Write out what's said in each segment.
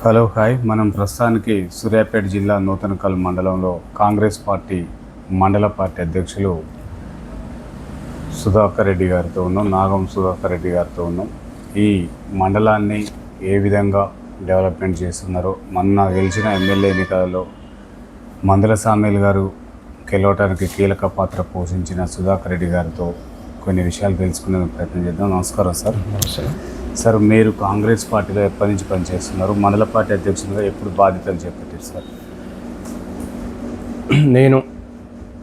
Hello hi. మనం ప్రస్తుతానికి సూర్యాపేట జిల్లా నూతనకల్ మండలంలో కాంగ్రెస్ పార్టీ మండల పార్టీ అధ్యక్షులు సుధాకర్ రెడ్డి గారితో ఉన్నాం. నాగం సుధాకర్ రెడ్డి గారితో ఉన్నాం. ఈ మండలాన్ని ఏ విధంగా డెవలప్మెంట్ చేస్తున్నారో, మొన్న గెలిచిన ఎమ్మెల్యే ఎన్నికలలో మందల సామేల్ గారు గెలవడానికి కీలక పాత్ర పోషించిన సుధాకర్ రెడ్డి గారితో కొన్ని విషయాలు తెలుసుకునే ప్రయత్నం చేద్దాం. నమస్కారం సార్. నమస్కారం సార్, మీరు కాంగ్రెస్ పార్టీలో ఎప్పటి నుంచి పనిచేస్తున్నారు? మండల పార్టీ అధ్యక్షులుగా ఎప్పుడు బాధ్యతలు చేపట్టారు సార్? నేను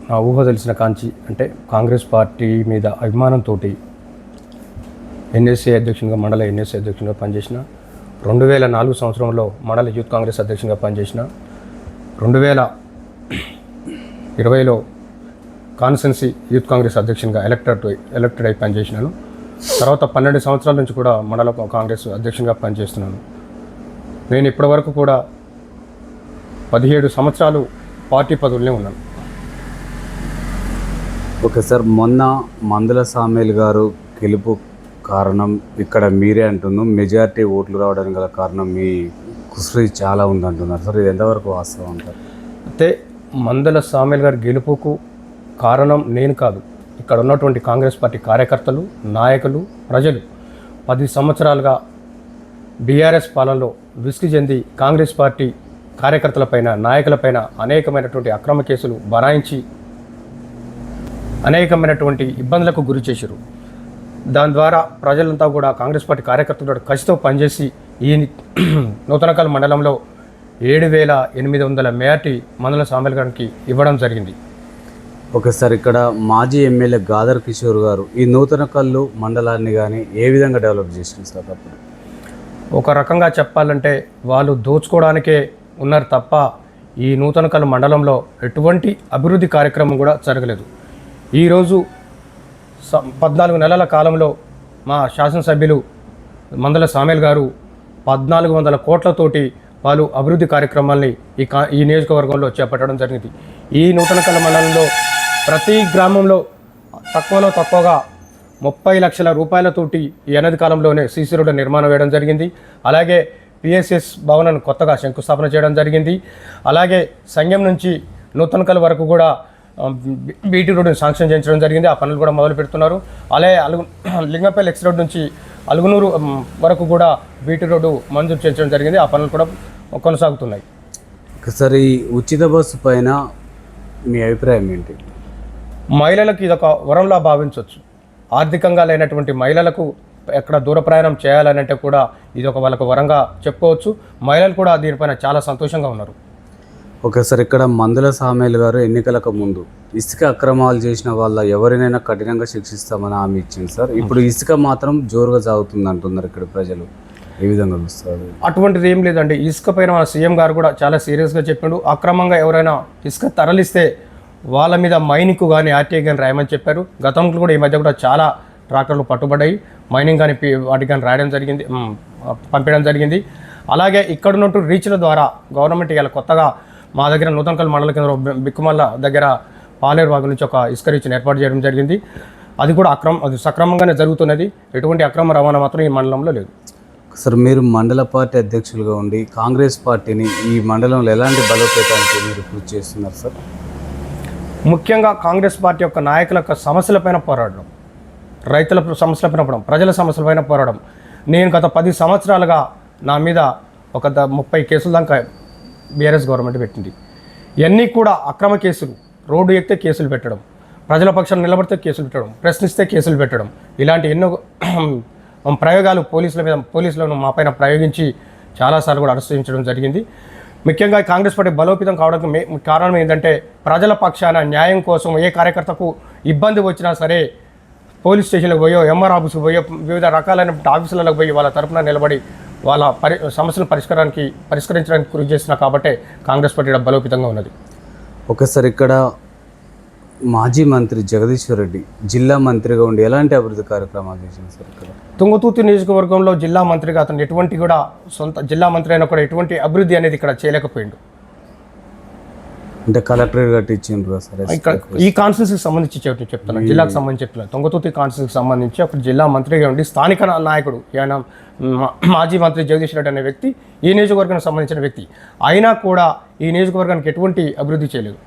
నా ఊహ తెలిసిన కాంచి అంటే కాంగ్రెస్ పార్టీ మీద అభిమానంతో ఎన్ఎస్ఏ అధ్యక్షునిగా మండల ఎన్ఎస్ఏ అధ్యక్షునిగా పనిచేసిన 2004 సంవత్సరంలో మండల యూత్ కాంగ్రెస్ అధ్యక్షునిగా పనిచేసిన 2020లో కాన్స్టెన్సీ యూత్ కాంగ్రెస్ అధ్యక్షునిగా ఎలక్టెడ్ అయి పనిచేసినాను. తర్వాత 12 సంవత్సరాల నుంచి కూడా మండల కాంగ్రెస్ అధ్యక్షునిగా పనిచేస్తున్నాను. నేను ఇప్పటివరకు కూడా 17 సంవత్సరాలు పార్టీ పదవులనే ఉన్నాను. ఓకే సార్, మొన్న మందల సామేల్ గారు గెలుపు కారణం ఇక్కడ మీరే అంటున్నాం. మెజారిటీ ఓట్లు రావడానికి గల కారణం మీ కృషి చాలా ఉందంటున్నారు సార్. ఇది ఎంతవరకు వాస్తవం అంటారు? అయితే మందల సామేల్ గారి గెలుపుకు కారణం నేను కాదు, ఇక్కడ ఉన్నటువంటి కాంగ్రెస్ పార్టీ కార్యకర్తలు, నాయకులు, ప్రజలు 10 సంవత్సరాలుగా బీఆర్ఎస్ పాలనలో విసిగి చెంది కాంగ్రెస్ పార్టీ కార్యకర్తలపైన, నాయకులపైన అనేకమైనటువంటి అక్రమ కేసులు బనాయించి అనేకమైనటువంటి ఇబ్బందులకు గురి చేశారు. దాని ద్వారా ప్రజలంతా కూడా కాంగ్రెస్ పార్టీ కార్యకర్తలతో కసితో పనిచేసి ఈ నూతనకల్ మండలంలో 7,800 మేయర్టీ మందల సామేల్ గారికి ఇవ్వడం జరిగింది. ఓకే సార్, ఇక్కడ మాజీ ఎమ్మెల్యే గాదర్ కిషోర్ గారు ఈ నూతనకల్లు మండలాన్ని కానీ ఏ విధంగా డెవలప్ చేసింది సార్? అప్పుడు ఒక రకంగా చెప్పాలంటే వాళ్ళు దోచుకోవడానికే ఉన్నారు తప్ప ఈ నూతనకల్ మండలంలో ఎటువంటి అభివృద్ధి కార్యక్రమం కూడా జరగలేదు. ఈరోజు 14 నెలల కాలంలో మా శాసనసభ్యులు మందల సామేల్ గారు 1,400 కోట్లతోటి వాళ్ళు అభివృద్ధి కార్యక్రమాల్ని ఈ నియోజకవర్గంలో చేపట్టడం జరిగింది. ఈ నూతనకల్ మండలంలో ప్రతి గ్రామంలో తక్కువగా 30 లక్షల రూపాయలతోటి ఈ అనతి కాలంలోనే సీసీ రోడ్డు నిర్మాణం వేయడం జరిగింది. అలాగే పిఎస్ఎస్ భవనాన్ని కొత్తగా శంకుస్థాపన చేయడం జరిగింది. అలాగే సంఘం నుంచి నూతనకల్ వరకు కూడా బీటీ రోడ్డుని శాంక్షన్ చేయించడం జరిగింది. ఆ పనులు కూడా మొదలు పెడుతున్నారు. అలాగే లింగంపల్లి ఎక్స్ రోడ్ నుంచి అలుగునూరు వరకు కూడా బీటీ రోడ్డు మంజూరు చేయించడం జరిగింది. ఆ పనులు కూడా కొనసాగుతున్నాయి. సార్, ఈ ఉచిత బస్సు పైన మీ అభిప్రాయం ఏంటి? మహిళలకు ఇదొక వరంలా భావించవచ్చు. ఆర్థికంగా లేనటువంటి మహిళలకు ఎక్కడ దూర ప్రయాణం చేయాలనంటే కూడా ఇదొక వాళ్ళకు వరంగా చెప్పుకోవచ్చు. మహిళలు కూడా దీనిపైన చాలా సంతోషంగా ఉన్నారు. ఓకే సార్, ఇక్కడ మందల సామేల్ గారు ఎన్నికలకు ముందు ఇసుక అక్రమాలు చేసిన వాళ్ళ ఎవరినైనా కఠినంగా శిక్షిస్తామని హామీ ఇచ్చింది సార్. ఇప్పుడు ఇసుక మాత్రం జోరుగా సాగుతుంది అంటున్నారు ఇక్కడ ప్రజలు. ఏ విధంగా చూస్తారు? అటువంటిది ఏం లేదండి. ఇసుక పైన మన సీఎం గారు కూడా చాలా సీరియస్గా చెప్పిండు. అక్రమంగా ఎవరైనా ఇసుక తరలిస్తే వాళ్ళ మీద మైనింగ్ కానీ ఆర్టీఐ కానీ రాయమని చెప్పారు. గతంలో కూడా ఈ మధ్య కూడా చాలా ట్రాక్టర్లు పట్టుబడ్డాయి. మైనింగ్ కానీ వాటికి కానీ రాయడం జరిగింది, పంపించడం జరిగింది. అలాగే ఇక్కడ ఉన్నట్టు రీచ్ల ద్వారా గవర్నమెంట్ ఇవాళ కొత్తగా మా దగ్గర నూతనకల్ మండల కేంద్రం బిక్కుమల్ల దగ్గర పాలేరు వాగు నుంచి ఒక ఇసుక రీచ్ని ఏర్పాటు చేయడం జరిగింది. అది కూడా అది సక్రమంగానే జరుగుతున్నది. ఎటువంటి అక్రమ రవాణా మాత్రం ఈ మండలంలో లేదు. సార్, మీరు మండల పార్టీ అధ్యక్షులుగా ఉండి కాంగ్రెస్ పార్టీని ఈ మండలంలో ఎలాంటి బలోపేతానికి మీరు కృషి చేస్తున్నారు సార్? ముఖ్యంగా కాంగ్రెస్ పార్టీ యొక్క నాయకుల యొక్క సమస్యలపైన పోరాడడం, రైతుల సమస్యలపైన పోవడం, ప్రజల సమస్యలపైన పోరాడడం. నేను గత 10 సంవత్సరాలుగా నా మీద ఒక 30 కేసుల దాకా బీఆర్ఎస్ గవర్నమెంట్ పెట్టింది. ఇవన్నీ కూడా అక్రమ కేసులు. రోడ్డు ఎక్కితే కేసులు పెట్టడం, ప్రజల పక్షాన్ని నిలబడితే కేసులు పెట్టడం, ప్రశ్నిస్తే కేసులు పెట్టడం, ఇలాంటి ఎన్నో ప్రయోగాలు పోలీసులను మా పైన ప్రయోగించి చాలాసార్లు కూడా అరెస్ట్ చేయించడం జరిగింది. ముఖ్యంగా కాంగ్రెస్ పార్టీ బలోపేతం కావడానికి కారణం ఏంటంటే ప్రజల పక్షాన న్యాయం కోసం ఏ కార్యకర్తకు ఇబ్బంది వచ్చినా సరే పోలీస్ స్టేషన్లకు పోయో, ఎంఆర్ ఆఫీస్కి పోయో, వివిధ రకాలైన ఆఫీసులకు పోయి వాళ్ళ తరఫున నిలబడి వాళ్ళ సమస్యల పరిష్కరించడానికి కృషి చేస్తున్నా కాబట్టే కాంగ్రెస్ పార్టీ బలోపేతంగా ఉన్నది. ఓకే సార్, ఇక్కడ మాజీ మంత్రి జగదీశ్వర్ రెడ్డి జిల్లా మంత్రిగా ఉండి ఎలాంటి అభివృద్ధి కార్యక్రమాలు చేసింది సార్? ఇక్కడ తుంగతుర్తి నియోజకవర్గంలో జిల్లా మంత్రిగా అతను ఎటువంటి కూడా సొంత జిల్లా మంత్రి అయినా కూడా ఎటువంటి అభివృద్ధి అనేది ఇక్కడ చేయలేకపోయిండు. అంటే కలెక్టరేట్ కట్టించిండ్రు కదా సార్ ఇక్కడ ఈ కాన్స్టిట్యూన్సీకి సంబంధించి చెప్తున్నాను, జిల్లాకు సంబంధించి చెప్తున్నాను. తుంగతుర్తి కాన్స్టిట్యూన్సీకి సంబంధించి అప్పుడు జిల్లా మంత్రిగా ఉండి స్థానిక నాయకుడు ఆయన మాజీ మంత్రి జగదీష్ రెడ్డి అనే వ్యక్తి ఈ నియోజకవర్గానికి సంబంధించిన వ్యక్తి అయినా కూడా ఈ నియోజకవర్గానికి ఎటువంటి అభివృద్ధి చేయలేదు.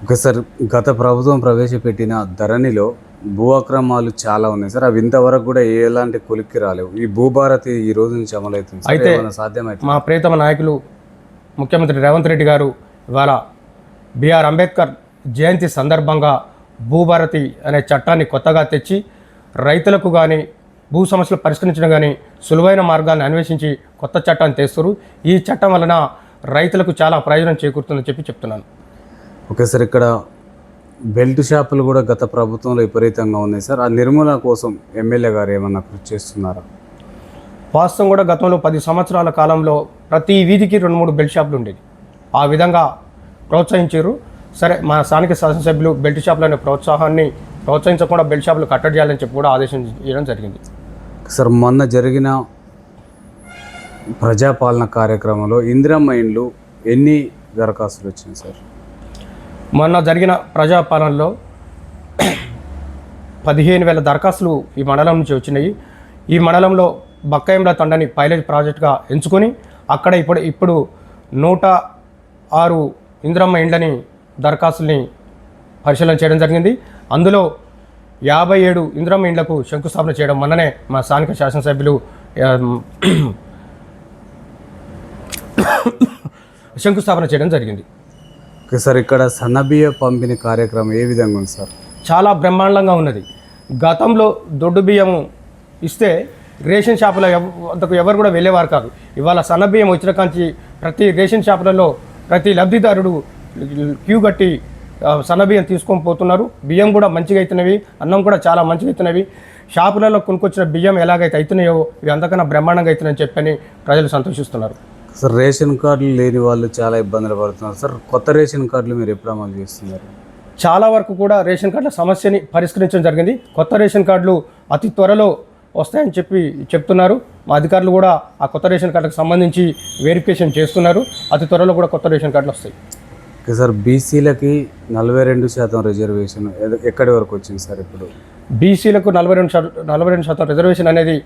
ఓకే సార్, గత ప్రభుత్వం ప్రవేశపెట్టిన ధరణిలో భూ అక్రమాలు చాలా ఉన్నాయి సార్. అవి ఇంతవరకు కూడా ఎలాంటి కొలిక్కి రాలేవు. ఈ భూభారతి ఈ రోజు నుంచి అమలవుతుంది సార్. అయితే సాధ్యమైతే మా ప్రియతమ నాయకులు ముఖ్యమంత్రి రేవంత్ రెడ్డి గారు ఇవాళ బిఆర్ అంబేద్కర్ జయంతి సందర్భంగా భూభారతి అనే చట్టాన్ని కొత్తగా తెచ్చి రైతులకు కానీ భూ సమస్యలు పరిష్కరించడం కానీ సులువైన మార్గాన్ని అన్వేషించి కొత్త చట్టాన్ని తెస్తారు. ఈ చట్టం వలన రైతులకు చాలా ప్రయోజనం చేకూరుతుందని చెప్తున్నాను. ఓకే సార్, ఇక్కడ బెల్ట్ షాపులు కూడా గత ప్రభుత్వంలో విపరీతంగా ఉన్నాయి సార్. ఆ నిర్మూలన కోసం ఎమ్మెల్యే గారు ఏమన్నా కృషి చేస్తున్నారా? వాస్తవం కూడా గతంలో 10 సంవత్సరాల కాలంలో ప్రతి వీధికి 2-3 బెల్ట్ షాపులు ఉండేది. ఆ విధంగా ప్రోత్సహించారు. సరే, మా స్థానిక శాసనసభ్యులు బెల్ట్ షాపులనే ప్రోత్సాహాన్ని ప్రోత్సహించకుండా బెల్ట్ షాపులు కట్టడి చేయాలని చెప్పి కూడా ఆదేశం చేయడం జరిగింది. సార్, మొన్న జరిగిన ప్రజాపాలన కార్యక్రమంలో ఇందిరమ్మ ఇండ్లు ఎన్ని దరఖాస్తులు వచ్చినాయి సార్? మొన్న జరిగిన ప్రజాపాలనలో 15,000 దరఖాస్తులు ఈ మండలం నుంచి వచ్చినాయి. ఈ మండలంలో బక్కాయంల తండని పైలట్ ప్రాజెక్టుగా ఎంచుకొని అక్కడ ఇప్పుడు 106 ఇందిరమ్మ ఇండ్లని దరఖాస్తుల్ని పరిశీలన చేయడం జరిగింది. అందులో 57 ఇందిరమ్మ ఇండ్లకు శంకుస్థాపన చేయడం మొన్ననే మా స్థానిక శాసనసభ్యులు శంకుస్థాపన చేయడం జరిగింది. ఓకే సార్, ఇక్కడ సన్నబియ్య పంపిణీ కార్యక్రమం ఏ విధంగా ఉంది సార్? చాలా బ్రహ్మాండంగా ఉన్నది. గతంలో దొడ్డు బియ్యం ఇస్తే రేషన్ షాపుల అంతకు ఎవరు కూడా వెళ్ళేవారు కాదు. ఇవాళ సన్నబియ్యం వచ్చిన కాంచి ప్రతి రేషన్ షాపులలో ప్రతి లబ్ధిదారుడు క్యూ కట్టి సన్నబియ్యం తీసుకొని పోతున్నారు. బియ్యం కూడా మంచిగా అవుతున్నవి, అన్నం కూడా చాలా మంచిగా అవుతున్నవి. షాపులలో కొనుక్కొచ్చిన బియ్యం ఎలాగైతే అవుతున్నాయో ఇవి అంతకన్నా బ్రహ్మాండంగా అవుతున్నాయని చెప్పని ప్రజలు సంతోషిస్తున్నారు. సార్, రేషన్ కార్డులు లేని వాళ్ళు చాలా ఇబ్బందులు పడుతున్నారు సార్. కొత్త రేషన్ కార్డులు మీరు ఎప్పుడు అమలు చేస్తున్నారు? చాలా వరకు కూడా రేషన్ కార్డుల సమస్యని పరిష్కరించడం జరిగింది. కొత్త రేషన్ కార్డులు అతి త్వరలో వస్తాయని చెప్తున్నారు. మా అధికారులు కూడా ఆ కొత్త రేషన్ కార్డులకు సంబంధించి వెరిఫికేషన్ చేస్తున్నారు. అతి త్వరలో కూడా కొత్త రేషన్ కార్డులు వస్తాయి. ఓకే సార్, బీసీలకి 42% రిజర్వేషన్ ఎక్కడి వరకు వచ్చింది సార్? ఇప్పుడు బీసీలకు 42% రిజర్వేషన్ అనేది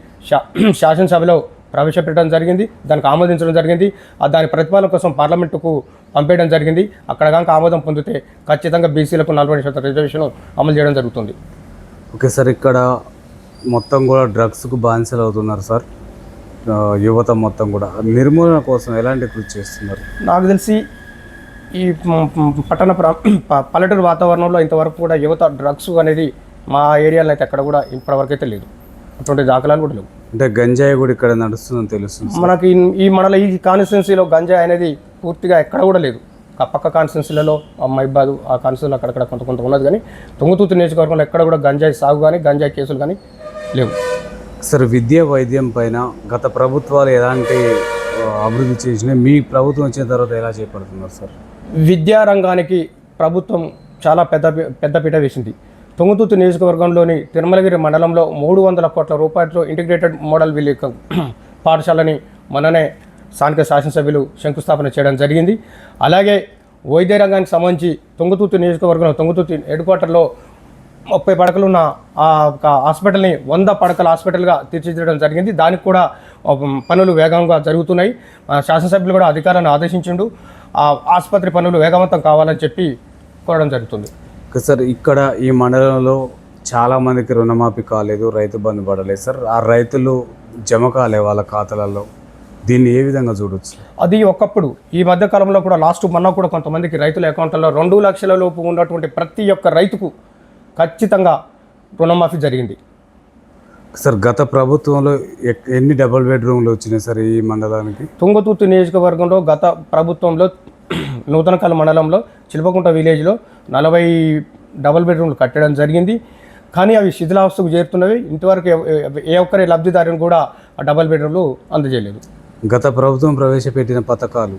శాసనసభలో ప్రవేశపెట్టడం జరిగింది. దానికి ఆమోదించడం జరిగింది. దాని ప్రతిపాదన కోసం పార్లమెంటుకు పంపేయడం జరిగింది. అక్కడ కనుక ఆమోదం పొందితే ఖచ్చితంగా బీసీలకు 40% రిజర్వేషన్ అమలు చేయడం జరుగుతుంది. ఓకే సార్, ఇక్కడ మొత్తం కూడా డ్రగ్స్కు బానిసలు అవుతున్నారు సార్. యువత మొత్తం కూడా నిర్మూలన కోసం ఎలాంటి కృషి చేస్తున్నారు? నాకు తెలిసి ఈ పల్లెటూరు వాతావరణంలో ఇంతవరకు కూడా యువత డ్రగ్స్ అనేది మా ఏరియాలో అయితే ఎక్కడ కూడా ఇప్పటివరకు అయితే లేదు. అటువంటి దాఖలాలు కూడా లేవు. అంటే గంజాయి కూడా ఇక్కడ నడుస్తుందని తెలుస్తుంది. మనకి ఈ కాన్స్టిట్యున్సీలో గంజాయి అనేది పూర్తిగా ఎక్కడ కూడా లేదు. పక్క కాన్స్టిట్యున్సీలలో మైబాద్ ఆ కాన్స్టిట్యున్సీలో అక్కడక్కడ కొంత ఉన్నది, కానీ తుంగతుర్తి నియోజకవర్గంలో ఎక్కడ కూడా గంజాయి సాగు కానీ గంజాయి కేసులు కానీ లేవు. సార్, విద్య వైద్యం పైన గత ప్రభుత్వాలు ఎలాంటి అభివృద్ధి చేసినా మీ ప్రభుత్వం వచ్చిన తర్వాత ఎలా చేపడుతున్నారు సార్? విద్యారంగానికి ప్రభుత్వం చాలా పెద్దపీట వేసింది. తుంగతుర్తి నియోజకవర్గంలోని తిరుమలగిరి మండలంలో 300 కోట్ల రూపాయలతో ఇంటిగ్రేటెడ్ మోడల్ విలేజ్ పాఠశాలని మననే స్థానిక శాసనసభ్యులు శంకుస్థాపన చేయడం జరిగింది. అలాగే వైద్య రంగానికి సంబంధించి తుంగతుర్తి నియోజకవర్గంలో తుంగతుర్తి హెడ్ క్వార్టర్లో 30 పడకలు ఉన్న ఆ హాస్పిటల్ని 100 పడకల హాస్పిటల్గా తీర్చిదిద్దడం జరిగింది. దానికి కూడా పనులు వేగంగా జరుగుతున్నాయి. శాసనసభ్యులు కూడా అధికారులను ఆదేశించిండు. ఆ ఆసుపత్రి పనులు వేగవంతం కావాలని చెప్పి కోరడం జరుగుతుంది. సార్, ఇక్కడ ఈ మండలంలో చాలామందికి రుణమాఫీ కాలేదు, రైతు బంధు పడలేదు సార్. ఆ రైతులు జమ కాలే వాళ్ళ ఖాతాలలో. దీన్ని ఏ విధంగా చూడవచ్చు? అది ఒకప్పుడు. ఈ మధ్య కాలంలో కూడా మొన్న కూడా కొంతమందికి రైతుల అకౌంట్లలో 2 లక్షల లోపు ఉన్నటువంటి ప్రతి ఒక్క రైతుకు ఖచ్చితంగా రుణమాఫీ జరిగింది. సార్, గత ప్రభుత్వంలో ఎన్ని డబుల్ బెడ్రూమ్లు వచ్చినాయి సార్ ఈ మండలానికి? తుంగతుర్తి నియోజకవర్గంలో గత ప్రభుత్వంలో నూతనకల్ మండలంలో చిలపకుంట విలేజ్లో 40 డబుల్ బెడ్రూమ్లు కట్టడం జరిగింది. కానీ అవి శిథిలావస్థకు చేరుతున్నవి. ఇంతవరకు ఏ ఒక్కరి లబ్ధిదారుని కూడా ఆ డబుల్ బెడ్రూమ్లు అందజేయలేదు. గత ప్రభుత్వం ప్రవేశపెట్టిన పథకాలు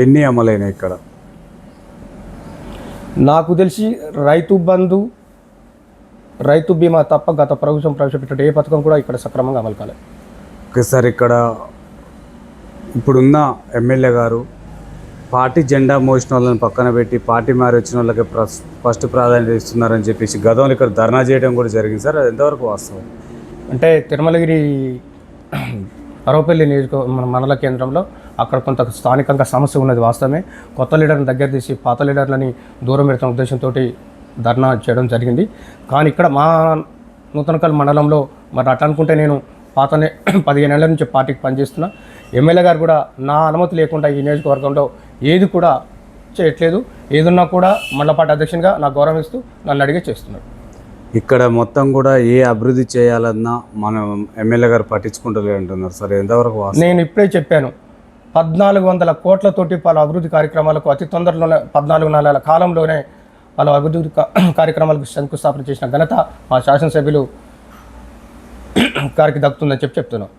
ఎన్ని అమలైనాయి ఇక్కడ? నాకు తెలిసి రైతు బంధు, రైతు బీమా తప్ప గత ప్రభుత్వం ప్రవేశపెట్టే ఏ పథకం కూడా ఇక్కడ సక్రమంగా అమలు కాలేదు. ఓకే సార్, ఇక్కడ ఇప్పుడున్న ఎమ్మెల్యే గారు పార్టీ జెండా మోసిన వాళ్ళని పక్కన పెట్టి పార్టీ మారి వచ్చిన వాళ్ళకి ఫస్ట్ ప్రాధాన్యత ఇస్తున్నారని చెప్పేసి గతంలో ఇక్కడ ధర్నా చేయడం కూడా జరిగింది సార్. అది ఎంతవరకు వాస్తవం? అంటే తిరుమలగిరి అరవపల్లి మన మండల కేంద్రంలో అక్కడ కొంత స్థానికంగా సమస్య ఉన్నది వాస్తవమే. కొత్త లీడర్ని దగ్గర తీసి పాత లీడర్లని దూరం పెడతాం ఉద్దేశంతో ధర్నా చేయడం జరిగింది. కానీ ఇక్కడ మా నూతనకల్ మండలంలో మరి అట్లా అనుకుంటే నేను పాతనే 15 ఏళ్ల నుంచి పార్టీకి పనిచేస్తున్నా. ఎమ్మెల్యే గారు కూడా నా అనుమతి లేకుండా ఈ నియోజకవర్గంలో ఏది కూడా చేయట్లేదు. ఏదున్నా కూడా మండల పార్టీ అధ్యక్షునిగా నాకు గౌరవిస్తూ నన్ను అడిగే చేస్తున్నాడు. ఇక్కడ మొత్తం కూడా ఏ అభివృద్ధి చేయాలన్నా మనం ఎమ్మెల్యే గారు పట్టించుకుంటలే అంటున్నారు సార్. ఎంతవరకు వాస్తవం? నేను ఇప్పుడే చెప్పాను, 1400 కోట్లతోటి పలు అభివృద్ధి కార్యక్రమాలకు అతి తొందరలోనే 14 నెలల కాలంలోనే పలు అభివృద్ధి కార్యక్రమాలకు శంకుస్థాపన చేసిన ఘనత మా శాసనసభ్యులు గారికి దక్కుతుందని చెప్తున్నాం.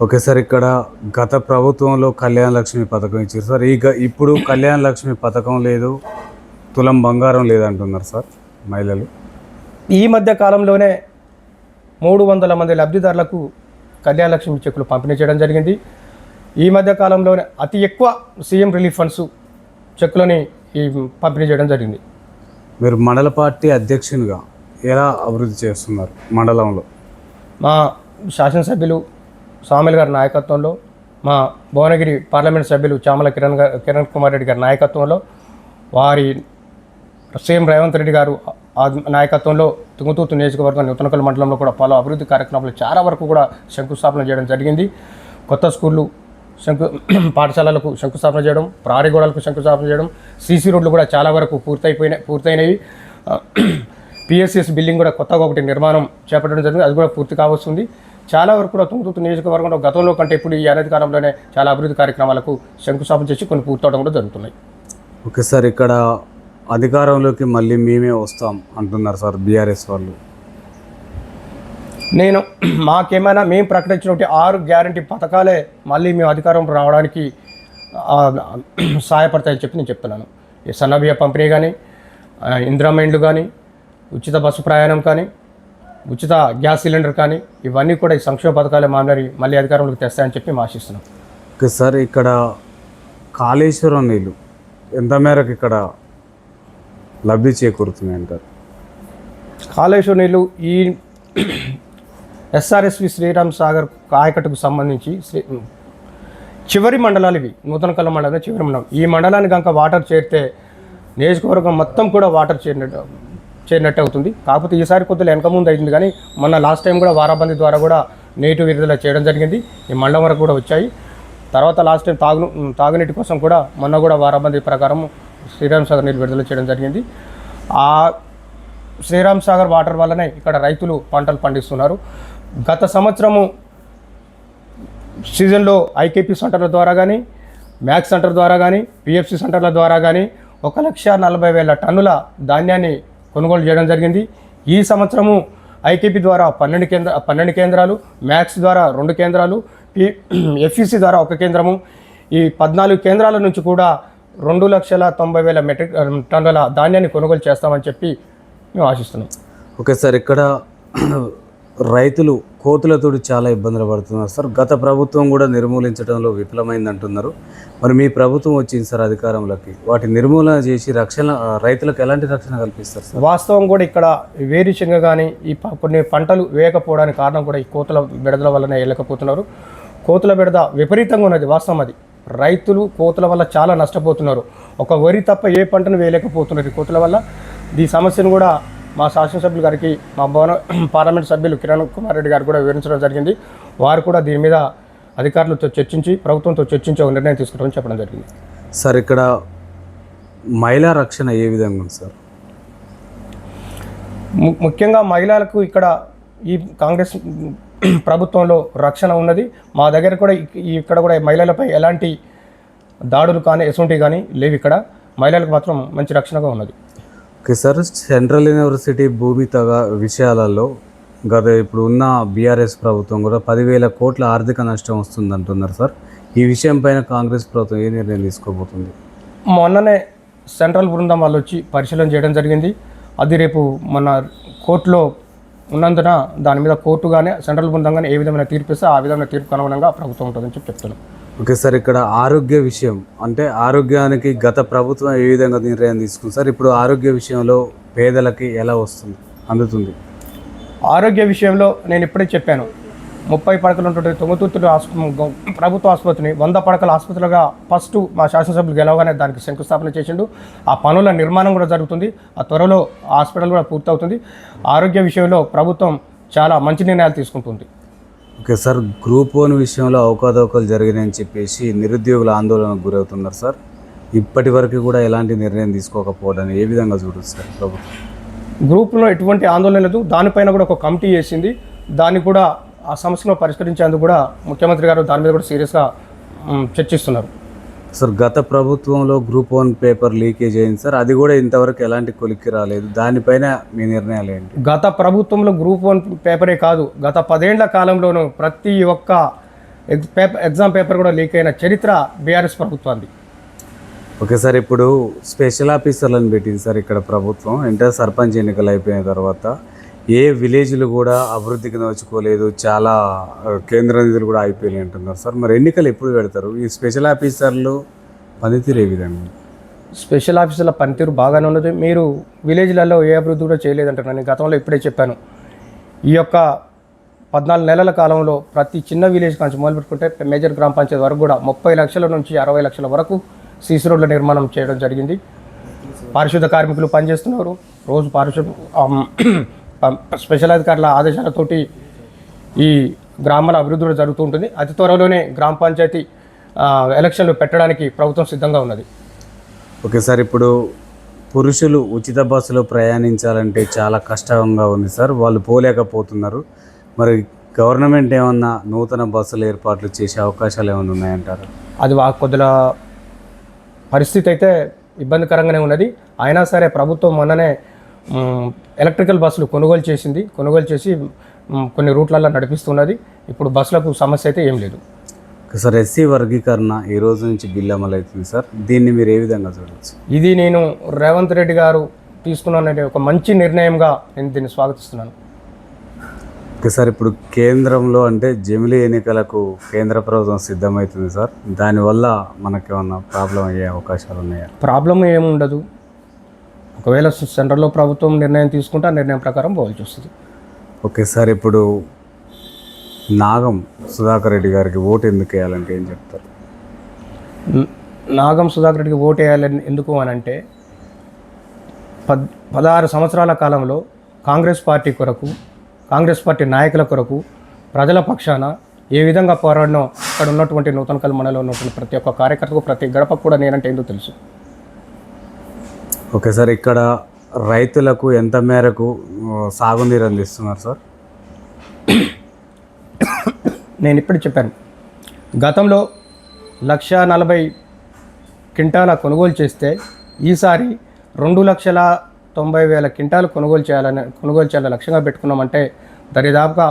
ఓకే సార్, ఇక్కడ గత ప్రభుత్వంలో కళ్యాణ లక్ష్మి పథకం ఇచ్చారు సార్. ఇప్పుడు కళ్యాణ లక్ష్మి పథకం లేదు, తులం బంగారం లేదంటున్నారు సార్ మహిళలు. ఈ మధ్య కాలంలోనే 300 మంది లబ్ధిదారులకు కళ్యాణ లక్ష్మి చెక్కులు పంపిణీ చేయడం జరిగింది. ఈ మధ్య కాలంలోనే అతి ఎక్కువ సీఎం రిలీఫ్ ఫండ్స్ చెక్కులని పంపిణీ చేయడం జరిగింది. మీరు మండల పార్టీ అధ్యక్షునిగా ఎలా అభివృద్ధి చేస్తున్నారు మండలంలో? మా శాసనసభ్యులు సామెల్ గారి నాయకత్వంలో, మా భువనగిరి పార్లమెంట్ సభ్యులు చామల కిరణ్ కుమార్ రెడ్డి గారి నాయకత్వంలో, వారి సీఎం రేవంత్ రెడ్డి గారు నాయకత్వంలో తుంగతుర్తి నియోజకవర్గం నూతనకల్ మండలంలో కూడా పలు అభివృద్ధి కార్యక్రమాలు చాలా వరకు కూడా శంకుస్థాపన చేయడం జరిగింది. కొత్త స్కూళ్ళు పాఠశాలలకు శంకుస్థాపన చేయడం, ప్రహరీ గోడలకు శంకుస్థాపన చేయడం, సీసీ రోడ్లు కూడా చాలా వరకు పూర్తయినవి. పిఎస్సిఎస్ బిల్డింగ్ కూడా కొత్తగా ఒకటి నిర్మాణం చేపట్టడం జరిగింది, అది కూడా పూర్తి కావస్తుంది. చాలా వరకు కూడా తుంగతుర్తి నియోజకవర్గంలో గతంలో కంటే ఇప్పుడు ఈ ఏడాది కాలంలోనే చాలా అభివృద్ధి కార్యక్రమాలకు శంకుస్థాపన చేసి కొన్ని పూర్తవడం కూడా జరుగుతున్నాయి. ఓకే సార్, ఇక్కడ అధికారంలోకి మళ్ళీ మేమే వస్తాం అంటున్నారు సార్ బీఆర్ఎస్ వాళ్ళు. మాకేమైనా మేము ప్రకటించినటువంటి 6 గ్యారంటీ పథకాలే మళ్ళీ మేము అధికారం రావడానికి సహాయపడతాయని చెప్పి నేను చెప్తున్నాను. ఈ సన్నబియ్య పంపిణీ కానీ, ఇందిరామైండ్లు కానీ, ఉచిత బస్సు ప్రయాణం కానీ, ఉచిత గ్యాస్ సిలిండర్ కానీ, ఇవన్నీ కూడా ఈ సంక్షేమ పథకాలే మళ్ళీ అధికారంలోకి తెస్తాయని చెప్పి మేము ఆశిస్తున్నాం. ఓకే సార్, ఇక్కడ కాళేశ్వరం నీళ్ళు ఎంత మేరకు ఇక్కడ లబ్ధి చేకూరుతుంది అంటారు? కాళేశ్వరం నీళ్ళు ఈ ఎస్ఆర్ఎస్వి శ్రీరామ్ సాగర్ ఆయకట్టుకు సంబంధించి చివరి మండలాలు ఇవి. నూతనకల్ మండలం చివరి మండలం. ఈ మండలానికి కనుక వాటర్ చేరితే నియోజకవర్గం మొత్తం కూడా వాటర్ చేరినట్టు అవుతుంది. కాకపోతే ఈసారి కొద్దిగా వెనక ముందు అయింది, కానీ మొన్న లాస్ట్ టైం కూడా వారాబంది ద్వారా కూడా నీటి విడుదల చేయడం జరిగింది. ఈ మండలం వరకు కూడా వచ్చాయి. తర్వాత లాస్ట్ టైం తాగునీటి కోసం కూడా మొన్న కూడా వారాబంది ప్రకారం శ్రీరామ్ సాగర్ నీళ్ళు విడుదల చేయడం జరిగింది. ఆ శ్రీరామ్ సాగర్ వాటర్ వల్లనే ఇక్కడ రైతులు పంటలు పండిస్తున్నారు. గత సంవత్సరము సీజన్లో ఐకేపీ సెంటర్ల ద్వారా కానీ, మ్యాక్స్ సెంటర్ ద్వారా కానీ, పిఎఫ్సి సెంటర్ల ద్వారా కానీ 1,40,000 టన్నుల ధాన్యాన్ని కొనుగోలు చేయడం జరిగింది. ఈ సంవత్సరము ఐకేపీ ద్వారా 12 కేంద్రాలు, మ్యాక్స్ ద్వారా 2 కేంద్రాలు, ఎఫ్ఈసి ద్వారా 1 కేంద్రము, ఈ 14 కేంద్రాల నుంచి కూడా 2,90,000 మెట్రిక్ టన్నుల ధాన్యాన్ని కొనుగోలు చేస్తామని చెప్పి మేము ఆశిస్తున్నాం. ఓకే సార్, ఇక్కడ రైతులు కోతులతో చాలా ఇబ్బందులు పడుతున్నారు సార్. గత ప్రభుత్వం కూడా నిర్మూలించడంలో విఫలమైంది అంటున్నారు. మరి మీ ప్రభుత్వం వచ్చింది సార్ అధికారంలోకి, వాటి నిర్మూలన చేసి రైతులకు ఎలాంటి రక్షణ కల్పిస్తారు సార్? వాస్తవం కూడా ఇక్కడ వేరుశనగ కానీ ఈ కొన్ని పంటలు వేయకపోవడానికి కారణం కూడా ఈ కోతుల బెడదల వల్లనే వేయలేకపోతున్నారు. కోతుల బెడద విపరీతంగా ఉన్నది, వాస్తవం అది. రైతులు కోతుల వల్ల చాలా నష్టపోతున్నారు. ఒక వరి తప్ప ఏ పంటను వేయలేకపోతున్నారు ఈ కోతుల వల్ల. ఈ సమస్యను కూడా మా శాసనసభ్యుల గారికి, మా పార్లమెంట్ సభ్యులు కిరణ్ కుమార్ రెడ్డి గారు కూడా వివరించడం జరిగింది. వారు కూడా దీని మీద అధికారులతో చర్చించి ప్రభుత్వంతో చర్చించి ఒక నిర్ణయం తీసుకుంటామని చెప్పడం జరిగింది. సార్, ఇక్కడ మహిళా రక్షణ ఏ విధంగా ఉంది సార్? ముఖ్యంగా మహిళలకు ఇక్కడ ఈ కాంగ్రెస్ ప్రభుత్వంలో రక్షణ ఉన్నది. మా దగ్గర కూడా ఇక్కడ కూడా మహిళలపై ఎలాంటి దాడులు కానీ ఎసుంటి కానీ లేవు. ఇక్కడ మహిళలకు మాత్రం మంచి రక్షణగా ఉన్నది. ఓకే సార్, సెంట్రల్ యూనివర్సిటీ భూమి విషయాలలో ఇప్పుడు ఉన్న బీఆర్ఎస్ ప్రభుత్వం కూడా 10,000 కోట్ల ఆర్థిక నష్టం వస్తుంది అంటున్నారు సార్. ఈ విషయం పైన కాంగ్రెస్ ప్రభుత్వం ఏ నిర్ణయం తీసుకోబోతుంది? మొన్ననే సెంట్రల్ బృందం వాళ్ళు వచ్చి పరిశీలన చేయడం జరిగింది. అది రేపు మన కోర్టులో ఉన్నందున దాని మీద కోర్టు కానీ సెంట్రల్ బృందం కానీ ఏ విధమైన తీర్పు ఇస్తే ఆ విధమైన తీర్పుకు అనుగుణంగా ప్రభుత్వం ఉంటుందని చెప్తున్నాం. ఓకే సార్, ఇక్కడ ఆరోగ్య విషయం అంటే ఆరోగ్యానికి గత ప్రభుత్వం ఏ విధంగా నిర్ణయం తీసుకుంది సార్? ఇప్పుడు ఆరోగ్య విషయంలో పేదలకి ఎలా అందుతుంది? ఆరోగ్య విషయంలో నేను ఇప్పుడే చెప్పాను, 30 పడకలు ఉంటుంటే తుంగతుర్తి ప్రభుత్వ ఆసుపత్రిని 100 పడకల ఆసుపత్రిగా ఫస్ట్ మా శాసనసభ్యులు గెలవగానే దానికి శంకుస్థాపన చేసిండు. ఆ పనుల నిర్మాణం కూడా జరుగుతుంది. ఆ త్వరలో హాస్పిటల్ కూడా పూర్తవుతుంది. ఆరోగ్య విషయంలో ప్రభుత్వం చాలా మంచి నిర్ణయాలు తీసుకుంటుంది. ఓకే సార్, గ్రూప్ 1 విషయంలో అవకతవకలు జరిగినాయని చెప్పేసి నిరుద్యోగుల ఆందోళనకు గురవుతున్నారు సార్. ఇప్పటి వరకు కూడా ఎలాంటి నిర్ణయం తీసుకోకపోవడాన్ని ఏ విధంగా చూడొచ్చు సార్ ప్రభుత్వం? గ్రూప్లో ఎటువంటి ఆందోళన లేదు. దానిపైన కూడా ఒక కమిటీ వేసింది. దాన్ని కూడా ఆ సమస్యను పరిష్కరించేందుకు కూడా ముఖ్యమంత్రి గారు దాని మీద కూడా సీరియస్గా చర్చిస్తున్నారు. సార్, గత ప్రభుత్వంలో గ్రూప్ 1 పేపర్ లీకేజ్ అయింది సార్. అది కూడా ఇంతవరకు ఎలాంటి కొలిక్కి రాలేదు. దానిపైన మీ నిర్ణయాలు ఏంటి? గత ప్రభుత్వంలో గ్రూప్ 1 పేపరే కాదు, గత 10 ఏళ్ల కాలంలోనూ ప్రతి ఒక్క ఎగ్జామ్ పేపర్ కూడా లీక్ అయిన చరిత్ర బీఆర్ఎస్ ప్రభుత్వాన్ని. ఓకే సార్, ఇప్పుడు స్పెషల్ ఆఫీసర్లను పెట్టింది సార్ ఇక్కడ ప్రభుత్వం. ఇంటర్ సర్పంచ్ ఎన్నికలు అయిపోయిన తర్వాత ఏ విలేజ్లు కూడా అభివృద్ధికి నోచుకోలేదు, చాలా కేంద్ర నిధులు కూడా అయిపోయినాయి అంటున్నారు సార్. మరి ఎన్నికలు ఎప్పుడు పెడతారు? ఈ స్పెషల్ ఆఫీసర్లు పనితీరు ఏ విధంగా? స్పెషల్ ఆఫీసర్ల పనితీరు బాగానే ఉన్నది. మీరు విలేజ్లలో ఏ అభివృద్ధి కూడా చేయలేదంటారు. నేను గతంలో ఇప్పుడే చెప్పాను, ఈ యొక్క 14 నెలల కాలంలో ప్రతి చిన్న విలేజ్ నుంచి మొదలు పెట్టుకుంటే మేజర్ గ్రామ పంచాయతీ వరకు కూడా 30 లక్షల నుంచి 60 లక్షల వరకు సీసీ రోడ్ల నిర్మాణం చేయడం జరిగింది. పారిశుద్ధ కార్మికులు పనిచేస్తున్నారు. రోజు స్పెషల్ అధికారుల ఆదేశాలతోటి ఈ గ్రామాల అభివృద్ధి కూడా జరుగుతూ ఉంటుంది. అతి త్వరలోనే గ్రామ పంచాయతీ ఎలక్షన్లు పెట్టడానికి ప్రభుత్వం సిద్ధంగా ఉన్నది. ఓకే సార్, ఇప్పుడు పురుషులు ఉచిత బస్సులో ప్రయాణించాలంటే చాలా కష్టంగా ఉంది సార్. వాళ్ళు పోలేకపోతున్నారు. మరి గవర్నమెంట్ ఏమన్నా నూతన బస్సులు ఏర్పాట్లు చేసే అవకాశాలు ఏమైనా ఉన్నాయంటారు? అది కొద్దిగా పరిస్థితి అయితే ఇబ్బందికరంగానే ఉన్నది. అయినా సరే ప్రభుత్వం మొన్ననే ఎలక్ట్రికల్ బస్సులు కొనుగోలు చేసి కొన్ని రూట్లలో నడిపిస్తున్నది. ఇప్పుడు బస్సులకు సమస్య అయితే ఏం లేదు. సార్, ఎస్సీ వర్గీకరణ ఈ రోజు నుంచి బిల్లు అమలవుతుంది సార్. దీన్ని మీరు ఏ విధంగా చూడవచ్చు? ఇది నేను రేవంత్ రెడ్డి గారు తీసుకున్నానంటే ఒక మంచి నిర్ణయంగా నేను దీన్ని స్వాగతిస్తున్నాను. ఓకే సార్, ఇప్పుడు కేంద్రంలో అంటే జమిలీ ఎన్నికలకు కేంద్ర ప్రభుత్వం సిద్ధమవుతుంది సార్. దానివల్ల మనకేమన్నా ప్రాబ్లం అయ్యే అవకాశాలు ఉన్నాయా? ప్రాబ్లం ఏముండదు. ఒకవేళ సెంట్రల్లో ప్రభుత్వం నిర్ణయం తీసుకుంటే ఆ నిర్ణయం ప్రకారం పోవాల్సి వస్తుంది. ఓకే సార్, ఇప్పుడు నాగం సుధాకర్ రెడ్డి గారికి ఓటు ఎందుకు వేయాలంటే ఏం చెప్తారు? నాగం సుధాకర్ రెడ్డికి ఓటు వేయాలని ఎందుకు అని అంటే 16 సంవత్సరాల కాలంలో కాంగ్రెస్ పార్టీ కొరకు, కాంగ్రెస్ పార్టీ నాయకుల కొరకు, ప్రజల పక్షాన ఏ విధంగా పోరాడినో అక్కడ ఉన్నటువంటి నూతనకల్ మండలంలో ఉన్నటువంటి ప్రతి ఒక్క కార్యకర్తకు, ప్రతి గడపకు కూడా నేనంటే ఎందుకు తెలుసు. ఓకే సార్, ఇక్కడ రైతులకు ఎంత మేరకు సాగునీరు అందిస్తున్నారు సార్? నేను ఇప్పుడు చెప్పాను, గతంలో 1,40,000 క్వింటాల కొనుగోలు చేస్తే ఈసారి 2,90,000 క్వింటాలు కొనుగోలు చేయాలని లక్ష్యంగా పెట్టుకున్నామంటే దరిదాపుగా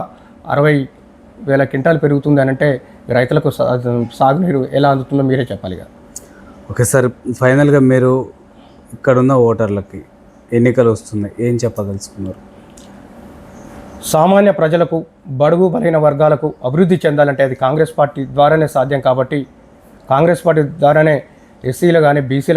60,000 క్వింటాలు పెరుగుతుంది అని అంటే రైతులకు సాగునీరు ఎలా అందుతుందో మీరే చెప్పాలి. ఓకే సార్, ఫైనల్గా మీరు ఇక్కడున్న ఓటర్లకి ఎన్నికలు వస్తున్నాయి, ఏం చెప్పదలుచుకున్నారు? సామాన్య ప్రజలకు, బడుగు బలహీన వర్గాలకు అభివృద్ధి చెందాలంటే అది కాంగ్రెస్ పార్టీ ద్వారానే సాధ్యం. కాబట్టి కాంగ్రెస్ పార్టీ ద్వారానే ఎస్సీలు కానీ బీసీలు